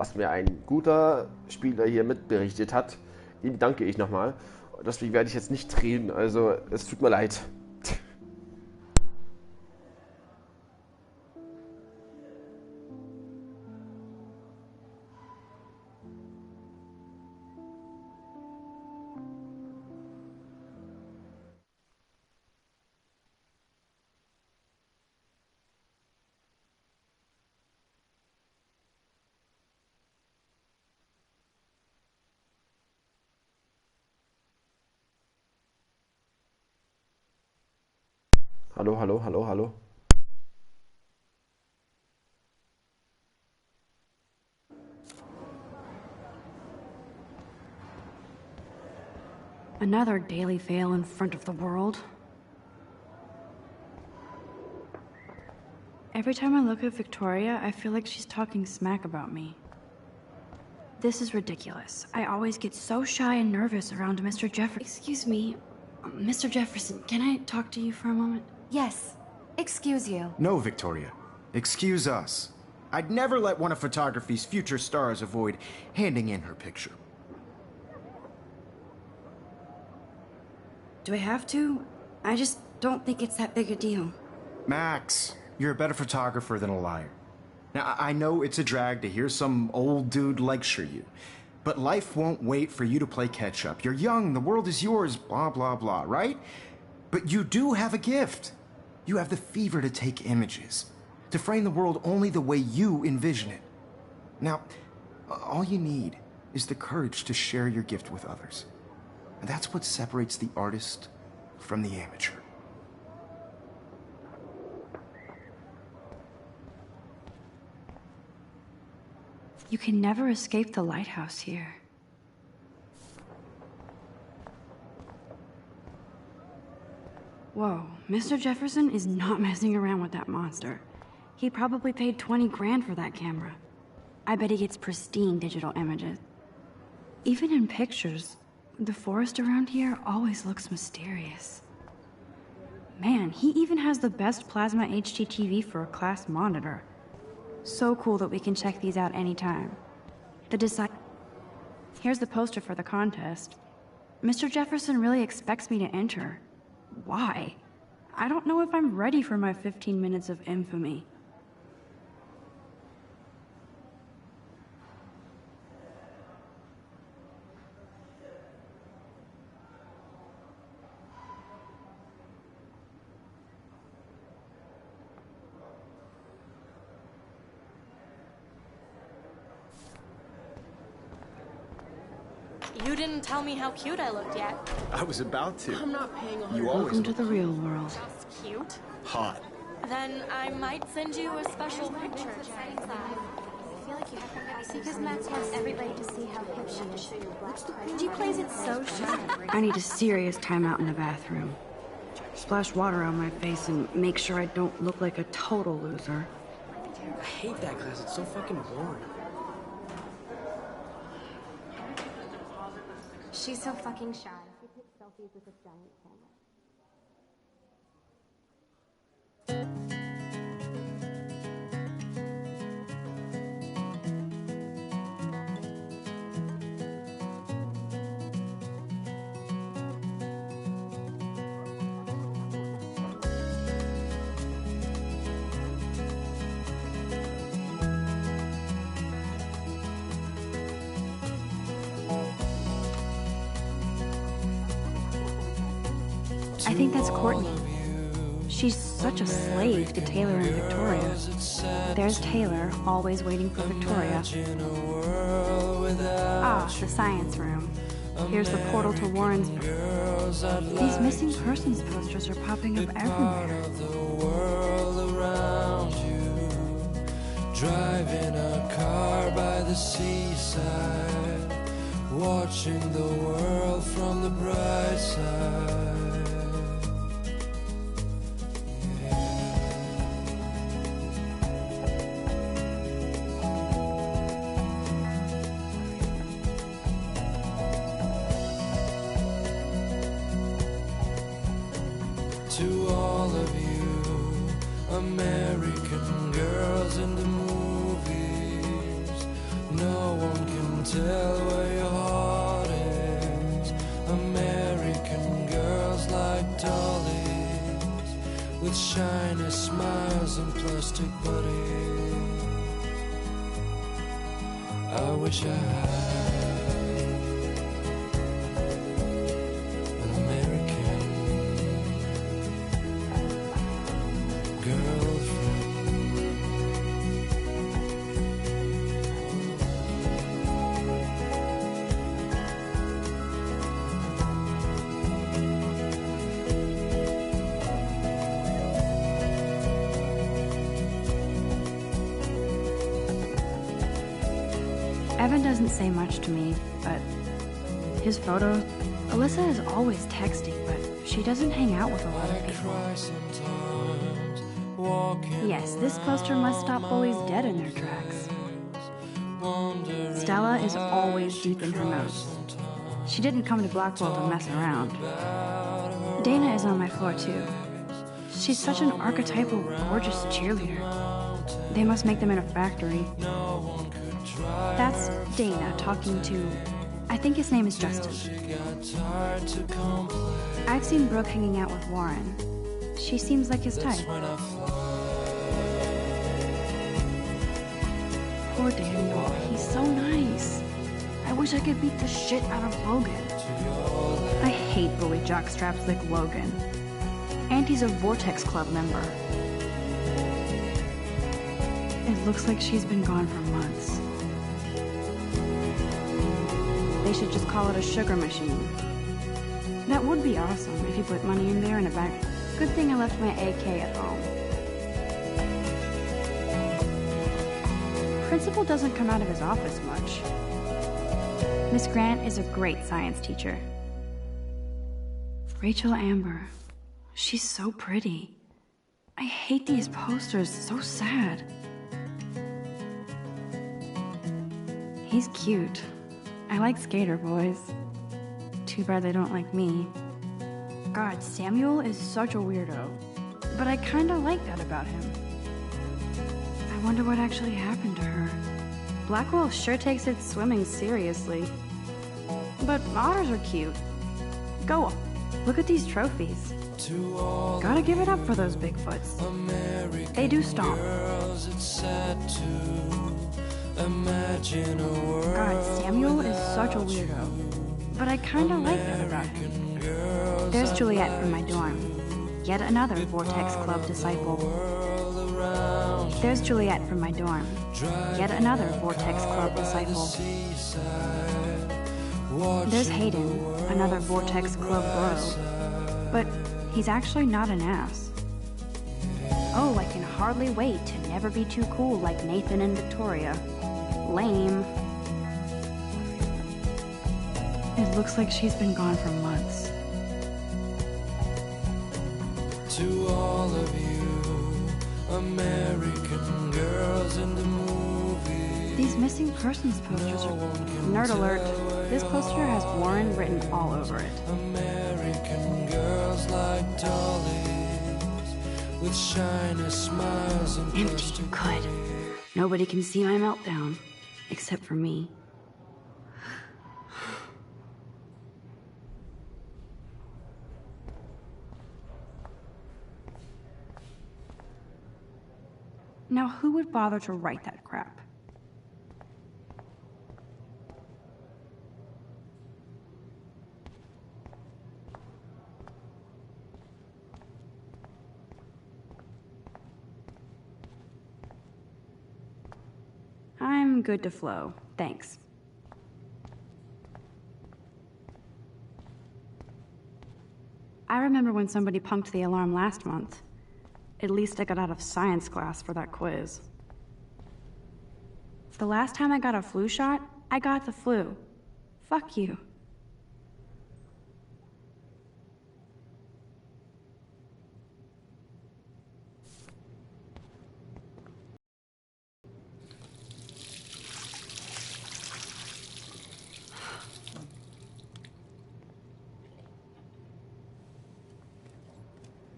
Was mir ein guter Spieler hier mitberichtet hat. Ihm danke ich nochmal. Deswegen werde ich jetzt nicht reden, also es tut mir leid. Hallo, hallo, hallo, hallo. Another daily fail in front of the world. Every time I look at Victoria, I feel like she's talking smack about me. This is ridiculous. I always get so shy and nervous around Mr. Jefferson. Excuse me, Mr. Jefferson, can I talk to you for a moment? Yes. Excuse you. No, Victoria. Excuse us. I'd never let one of photography's future stars avoid handing in her picture. Do I have to? I just don't think it's that big a deal. Max, you're a better photographer than a liar. Now, I know it's a drag to hear some old dude lecture you, but life won't wait for you to play catch-up. You're young, the world is yours, blah, blah, blah, right? But you do have a gift. You have the fever to take images, to frame the world only the way you envision it. Now, all you need is the courage to share your gift with others. And that's what separates the artist from the amateur. You can never escape the lighthouse here. Whoa, Mr. Jefferson is not messing around with that monster. He probably paid 20 grand for that camera. I bet he gets pristine digital images. Even in pictures, the forest around here always looks mysterious. Man, he even has the best plasma HDTV for a class monitor. So cool that we can check these out anytime. Here's the poster for the contest. Mr. Jefferson really expects me to enter. Why? I don't know if I'm ready for my 15 minutes of infamy. You didn't tell me how cute I looked yet. I was about to. I'm not paying on You always Welcome to look the real world. Just cute. hot. Then I might send you a special picture. Because Max wants everybody to see how hip she is. She plays it so shy. I need a serious timeout in the bathroom. Splash water on my face and make sure I don't look like a total loser. I hate that class. It's so fucking boring. She's so fucking shy. She takes selfies with a giant camera. I think that's Courtney. She's such a slave to Taylor and Victoria. There's Taylor, always waiting for Victoria. Ah, the science room. Here's the portal to Warrensburg. These missing persons posters are popping up everywhere. Driving a car by the seaside, watching the world from the bright side. To all of you American girls in the movies, no tell where your heart is. American girls like dollies, with shiny smiles and plastic bodies. I wish I had an American girlfriend. Evan doesn't say much to me, but his photos... Alyssa is always texting, but she doesn't hang out with a lot of people. Yes, this poster must stop bullies dead in their tracks. Stella is always deep in her notes. She didn't come to Blackwell to mess around. Dana is on my floor too. She's such an archetypal, gorgeous cheerleader. They must make them in a factory. That's Dana talking to... I think his name is Justin. I've seen Brooke hanging out with Warren. She seems like his type. Poor Daniel, he's so nice. I wish I could beat the shit out of Logan. I hate bully jockstraps like Logan. And he's a Vortex Club member. It looks like she's been gone for months. They should just call it a sugar machine. That would be awesome if you put money in there in a bag. Good thing I left my AK at home. Principal doesn't come out of his office much. Miss Grant is a great science teacher. Rachel Amber. She's so pretty. I hate these posters, so sad. He's cute. I like skater boys. Too bad they don't like me. God, Samuel is such a weirdo. But I kinda like that about him. I wonder what actually happened to her. Blackwell sure takes its swimming seriously. But otters are cute. Go, look at these trophies. Gotta give it up for those Bigfoots. They do stomp. God, Samuel is such a weirdo. But I kinda like that about him. There's Juliet from my dorm. Yet another Vortex Club disciple. There's Juliet from my dorm. Yet another Vortex Club disciple. There's Hayden, another Vortex Club bro. But he's actually not an ass. Oh, I can hardly wait to never be too cool like Nathan and Victoria. Lame. It looks like she's been gone for months. To all of you, American girls in the movies. These missing persons posters are... Nerd alert. This poster has Warren written all over it. American girls like dollies, with shiny smiles and Empty. Good. Nobody can see my meltdown. Except for me. Now, who would bother to write that crap? I'm good to flow. Thanks. I remember when somebody punked the alarm last month. At least I got out of science class for that quiz. The last time I got a flu shot, I got the flu. Fuck you.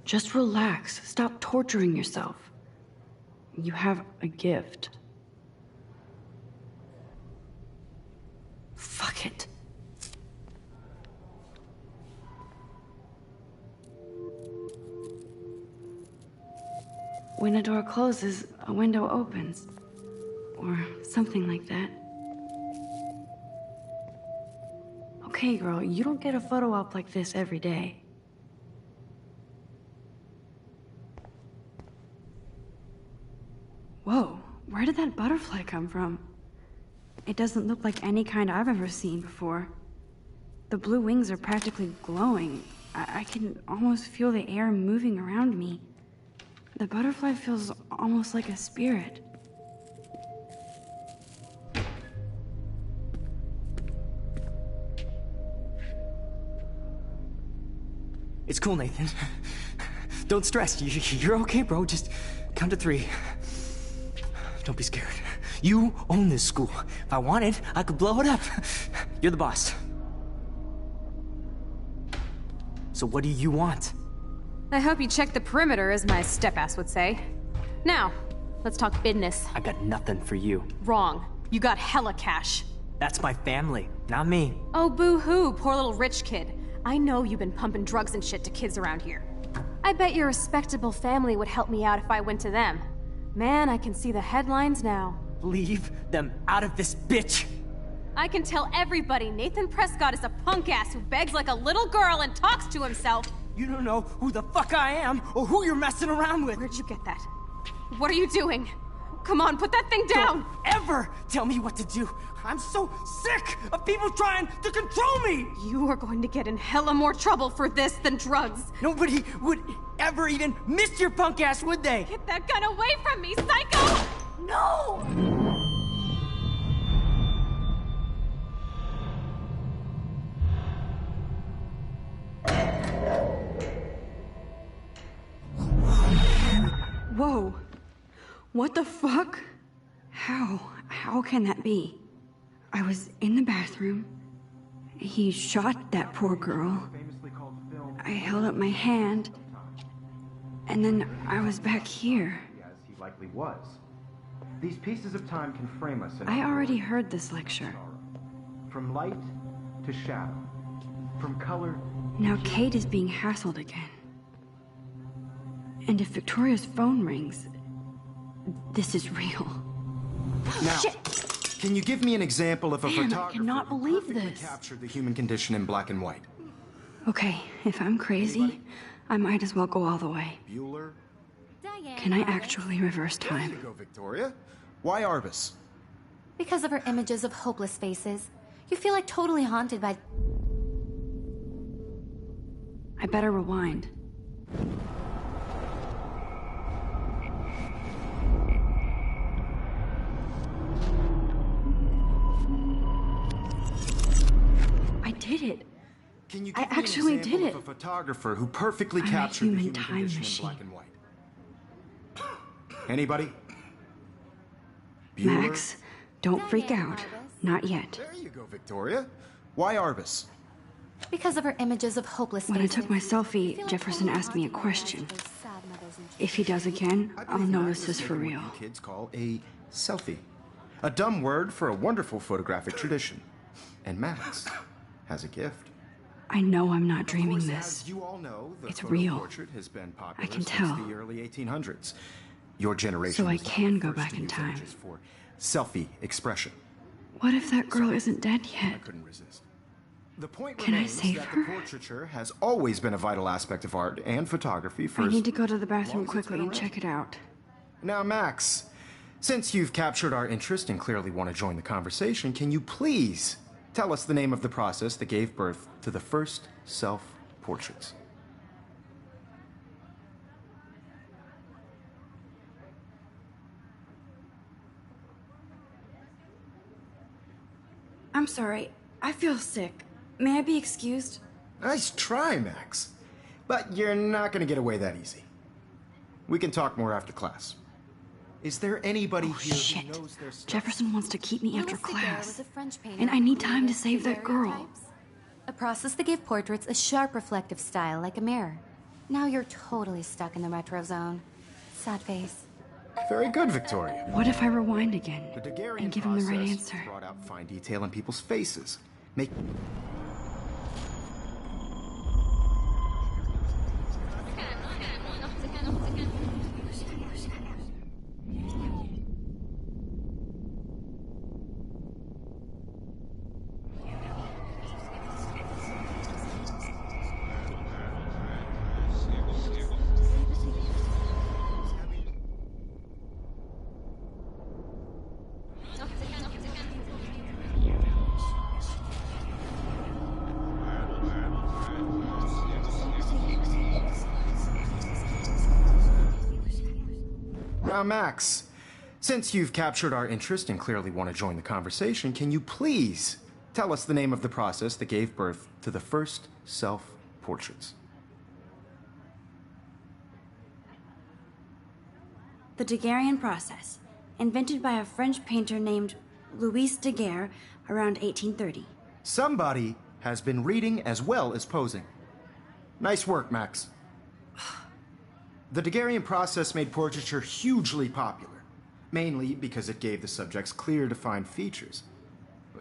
Just relax. Stop torturing yourself. You have a gift. Fuck it. When a door closes, a window opens. Or something like that. Okay, girl, you don't get a photo op like this every day. Whoa, where did that butterfly come from? It doesn't look like any kind I've ever seen before. The blue wings are practically glowing. I can almost feel the air moving around me. The butterfly feels almost like a spirit. It's cool, Nathan. Don't stress. You're okay, bro. Just count to 3. Don't be scared. You own this school. If I wanted, I could blow it up. You're the boss. So what do you want? I hope you checked the perimeter, as my step-ass would say. Now, let's talk business. I got nothing for you. Wrong. You got hella cash. That's my family, not me. Oh, boo-hoo, poor little rich kid. I know you've been pumping drugs and shit to kids around here. I bet your respectable family would help me out if I went to them. Man, I can see the headlines now. Leave them out of this bitch! I can tell everybody Nathan Prescott is a punk ass who begs like a little girl and talks to himself. You don't know who the fuck I am or who you're messing around with. Where'd you get that? What are you doing? Come on, put that thing down! Don't ever tell me what to do! I'm so sick of people trying to control me! You are going to get in hella more trouble for this than drugs. Nobody would ever even miss your punk ass, would they? Get that gun away from me, psycho! No! Whoa. What the fuck? How can that be? I was in the bathroom. He shot that poor girl. I held up my hand. And then I was back here. As he likely was. These pieces of time can frame us in I already heard this lecture. from light to shadow, from color. Now Kate is being hassled again. And if Victoria's phone rings, this is real. Now, Shit! can you give me an example of a Man, I photographer cannot who believe perfectly this. captured the human condition in black and white? Okay, if I'm crazy, I might as well go all the way. Bueller? Diane. Can I actually reverse There you time? go, Victoria. Why Arbus? Because of her images of hopeless faces. You feel like totally haunted by... I better rewind. I did it. Can you I give me actually an example did of it. a photographer who perfectly I'm a captured the human human time condition machine. in black and white? Anybody? Bueller? Max, don't freak out. Not yet. There you go, Victoria. Why Arbus? Because of her images of hopeless When I faces. took my You selfie, feel like Jefferson totally asked me a haunted by question. those sad mothers and If he does again, I I'll believe know Max this is is for making real. what you kids call a selfie. A dumb word for a wonderful photographic tradition. And Max has a gift. I know I'm not Of dreaming course, this. as you all know, the It's photo real. portrait has been popular I can since tell. the early 1800s. Your generation So I was not can the go first back to in use time. images for selfie expression. What if that girl isn't dead I yet? couldn't resist. The point Can I remains save that her? the portraiture has always been a vital aspect of art and photography for I as need to go to the bathroom long as it's quickly been and around. check it out. Now, Max, since you've captured our interest and clearly want to join the conversation, can you please tell us the name of the process that gave birth to the first self-portraits? I'm sorry. I feel sick. May I be excused? Nice try, Max. But you're not going to get away that easy. We can talk more after class. Is there anybody Oh, here shit. who knows their stuff? Jefferson wants to keep me after Louis Daguerre class. was a French painter And I need who time to used save that girl. daguerreotypes, a process that gave portraits a sharp reflective style like a mirror. Now you're totally stuck in the retro zone. Sad face. Very good, Victoria. What if I rewind again The Daguerrean and give him the right process answer? brought out fine detail in people's faces, Make... Now, Max, since you've captured our interest and clearly want to join the conversation, can you please tell us the name of the process that gave birth to the first self-portraits? The Daguerrean process, invented by a French painter named Louis Daguerre around 1830. Somebody has been reading as well as posing. Nice work, Max. The Daguerrean process made portraiture hugely popular, mainly because it gave the subjects clear, defined features.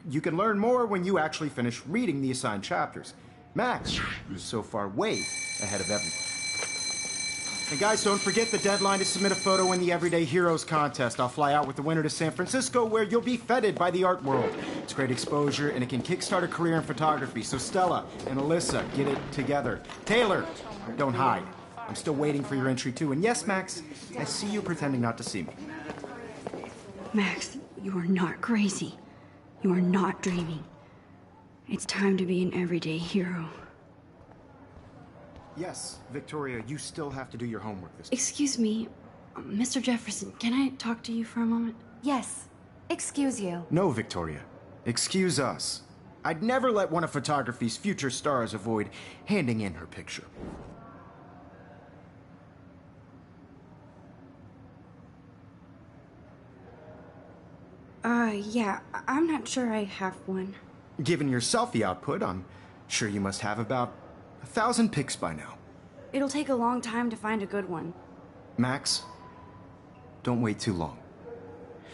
You can learn more when you actually finish reading the assigned chapters. Max is so far way ahead of everyone. And guys, don't forget the deadline to submit a photo in the Everyday Heroes contest. I'll fly out with the winner to San Francisco, where you'll be feted by the art world. It's great exposure, and it can kickstart a career in photography. So Stella and Alyssa, get it together. Taylor, don't hide. I'm still waiting for your entry, too. And yes, Max, I see you pretending not to see me. Max, you are not crazy. You are not dreaming. It's time to be an everyday hero. Yes, Victoria, you still have to do your homework this time. Excuse me, Mr. Jefferson, can I talk to you for a moment? Yes. Excuse you. No, Victoria. Excuse us. I'd never let one of photography's future stars avoid handing in her picture. Yeah, I'm not sure I have one. Given your selfie output, I'm sure you must have about 1,000 pics by now. It'll take a long time to find a good one. Max, don't wait too long.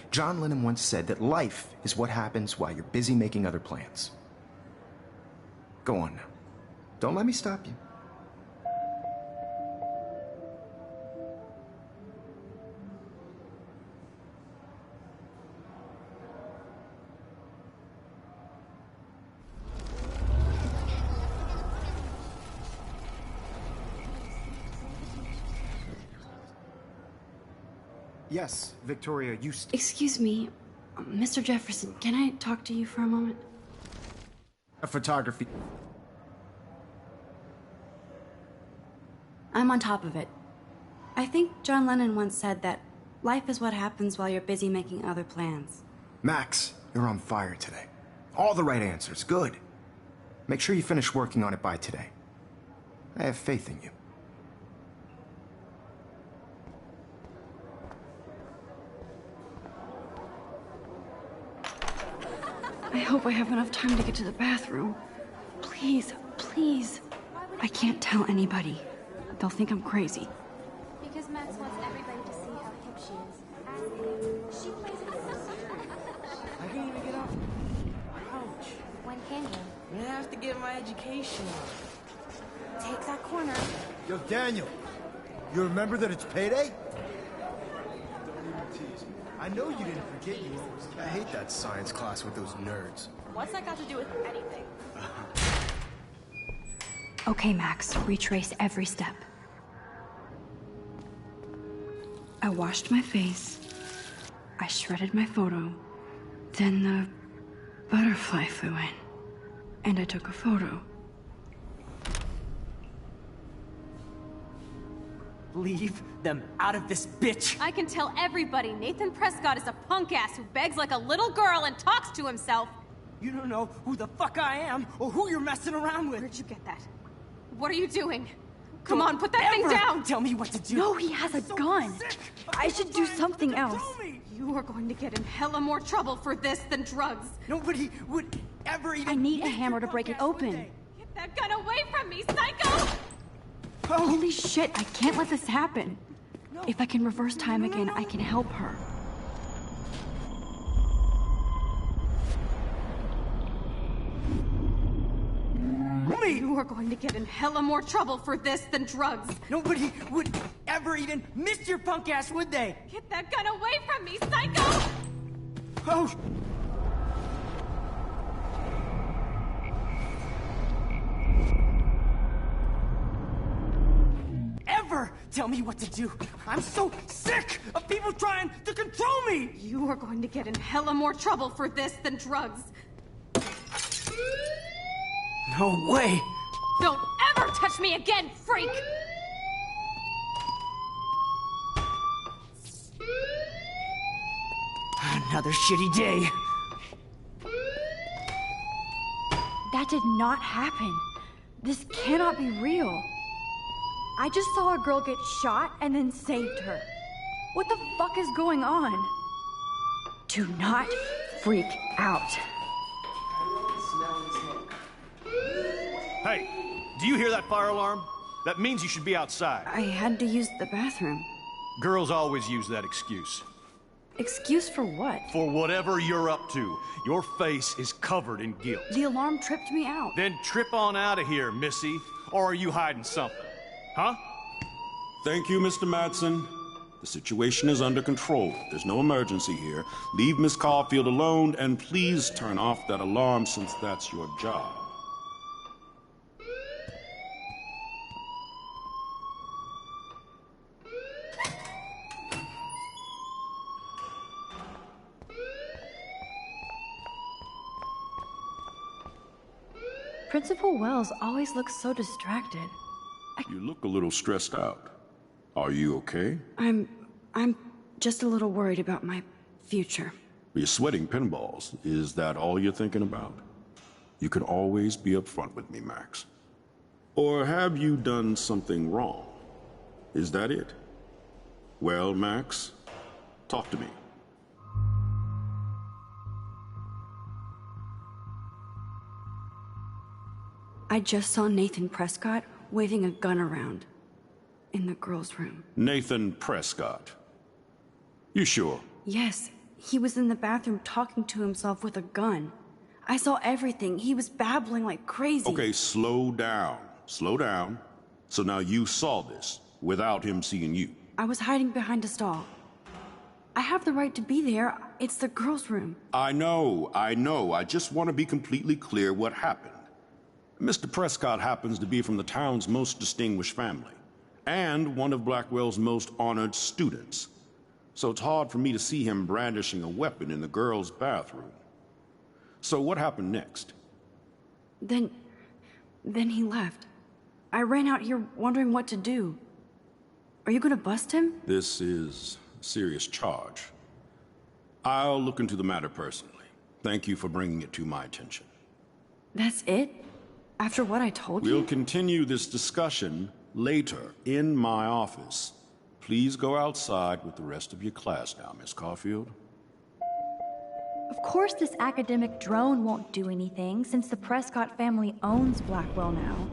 John Lennon once said that life is what happens while you're busy making other plans. Go on now. Don't let me stop you. Yes, Victoria, you Excuse me, Mr. Jefferson, can I talk to you for a moment? A photography. I'm on top of it. I think John Lennon once said that life is what happens while you're busy making other plans. Max, you're on fire today. All the right answers, good. Make sure you finish working on it by today. I have faith in you. I hope I have enough time to get to the bathroom. Please, please. I can't tell anybody. They'll think I'm crazy. Because Max wants everybody to see how hip she is. She plays I can't even get off the couch. When can you? I have to get my education on. Take that corner. Yo, Daniel, you remember that it's payday? I know you didn't forget you. I hate that science class with those nerds. What's that got to do with anything? Okay, Max, retrace every step. I washed my face. I shredded my photo. Then the butterfly flew in. And I took a photo. Leave them out of this bitch! I can tell everybody Nathan Prescott is a punk ass who begs like a little girl and talks to himself. You don't know who the fuck I am or who you're messing around with. Where'd you get that? What are you doing? Come on, put that thing down! Tell me what to do. No, he has a gun. I should do something else. You are going to get in hella more trouble for this than drugs. Nobody would ever even... I need a hammer to break it open. Get that gun away from me, psycho! Holy shit, I can't let this happen. If I can reverse time again, I can help her. me! You are going to get in hella more trouble for this than drugs. Nobody would ever even miss your punk ass, would they? Get that gun away from me, psycho! Oh! Ever tell me what to do. I'm so sick of people trying to control me! You are going to get in hella more trouble for this than drugs. No way! Don't ever touch me again, freak! Another shitty day. That did not happen. This cannot be real. I just saw a girl get shot and then saved her. What the fuck is going on? Do not freak out. Hey, do you hear that fire alarm? That means you should be outside. I had to use the bathroom. Girls always use that excuse. Excuse for what? For whatever you're up to. Your face is covered in guilt. The alarm tripped me out. Then trip on out of here, Missy. Or are you hiding something? Huh? Thank you, Mr. Madsen. The situation is under control. There's no emergency here. Leave Miss Caulfield alone, and please turn off that alarm since that's your job. Principal Wells always looks so distracted. You look a little stressed out. Are you okay? I'm just a little worried about my future. You're sweating pinballs. Is that all you're thinking about? You can always be upfront with me, Max. Or have you done something wrong? Is that it? Well, Max, talk to me. I just saw Nathan Prescott waving a gun around in the girls' room. Nathan Prescott. You sure? Yes, he was in the bathroom talking to himself with a gun. I saw everything. He was babbling like crazy. Okay, slow down. Slow down. So now you saw this without him seeing you. I was hiding behind a stall. I have the right to be there. It's the girls' room. I know. I just want to be completely clear what happened. Mr. Prescott happens to be from the town's most distinguished family, and one of Blackwell's most honored students. So it's hard for me to see him brandishing a weapon in the girls' bathroom. So what happened next? Then he left. I ran out here wondering what to do. Are you gonna bust him? This is a serious charge. I'll look into the matter personally. Thank you for bringing it to my attention. That's it? After what I told you? We'll continue this discussion later in my office. Please go outside with the rest of your class now, Miss Caulfield. Of course this academic drone won't do anything, since the Prescott family owns Blackwell now.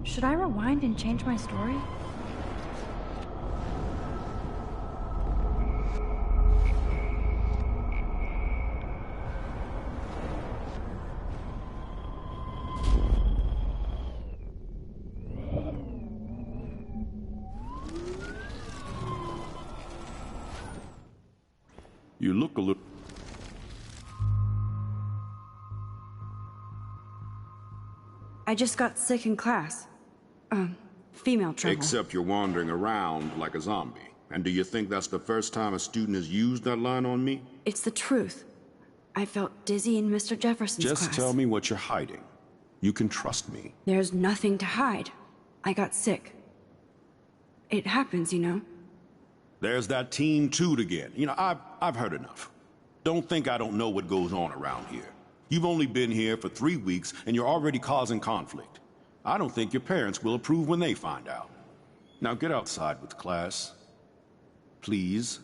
Should I rewind and change my story? You look a little... I just got sick in class. Female trouble. Except you're wandering around like a zombie. And do you think that's the first time a student has used that line on me? It's the truth. I felt dizzy in Mr. Jefferson's class. Just tell me what you're hiding. You can trust me. There's nothing to hide. I got sick. It happens, you know. There's that teen toot again. You know, I've heard enough. Don't think I don't know what goes on around here. You've only been here for 3 weeks, and you're already causing conflict. I don't think your parents will approve when they find out. Now get outside with class. Please.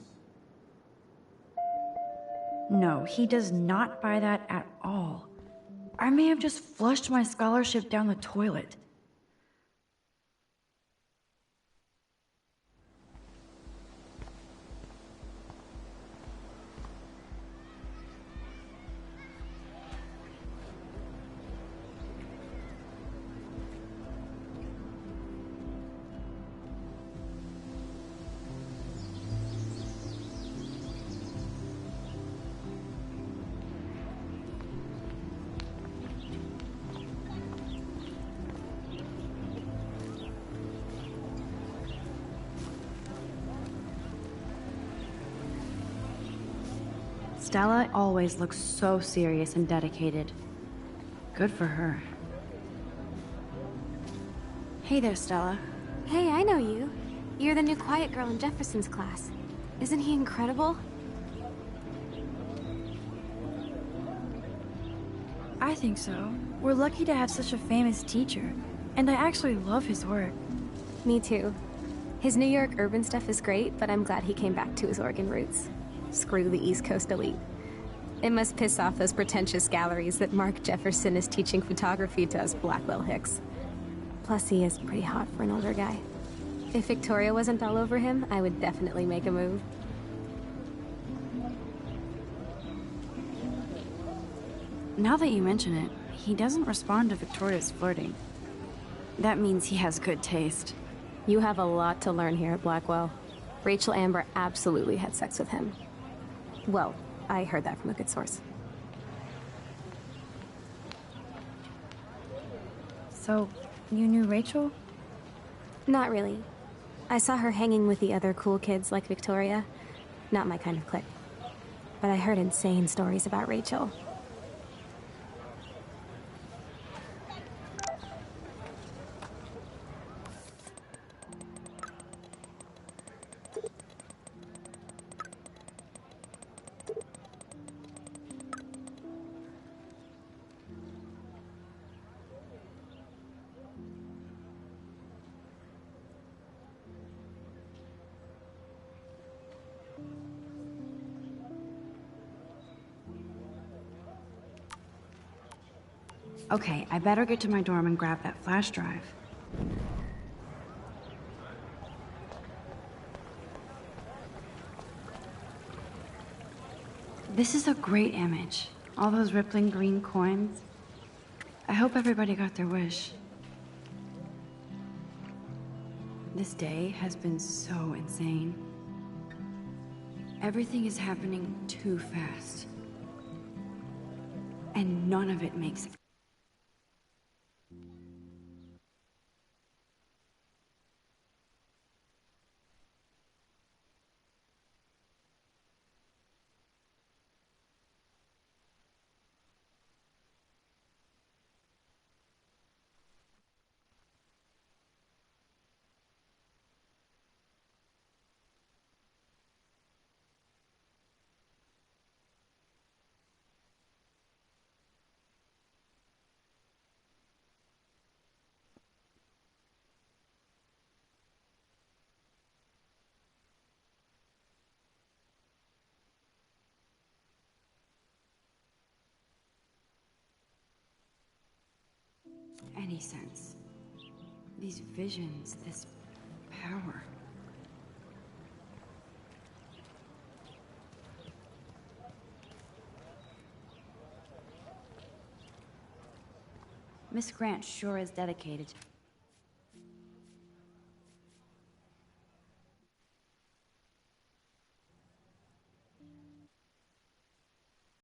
No, he does not buy that at all. I may have just flushed my scholarship down the toilet. Stella always looks so serious and dedicated. Good for her. Hey there, Stella. Hey, I know you. You're the new quiet girl in Jefferson's class. Isn't he incredible? I think so. We're lucky to have such a famous teacher, and I actually love his work. Me too. His New York urban stuff is great, but I'm glad he came back to his Oregon roots. Screw the East Coast elite. It must piss off those pretentious galleries that Mark Jefferson is teaching photography to us Blackwell hicks. Plus, he is pretty hot for an older guy. If Victoria wasn't all over him, I would definitely make a move. Now that you mention it, he doesn't respond to Victoria's flirting. That means he has good taste. You have a lot to learn here at Blackwell. Rachel Amber absolutely had sex with him. Well, I heard that from a good source. So, you knew Rachel? Not really. I saw her hanging with the other cool kids like Victoria. Not my kind of clique. But I heard insane stories about Rachel. Okay, I better get to my dorm and grab that flash drive. This is a great image. All those rippling green coins. I hope everybody got their wish. This day has been so insane. Everything is happening too fast. And none of it makes sense. Any sense. These visions, this power. Miss Grant sure is dedicated.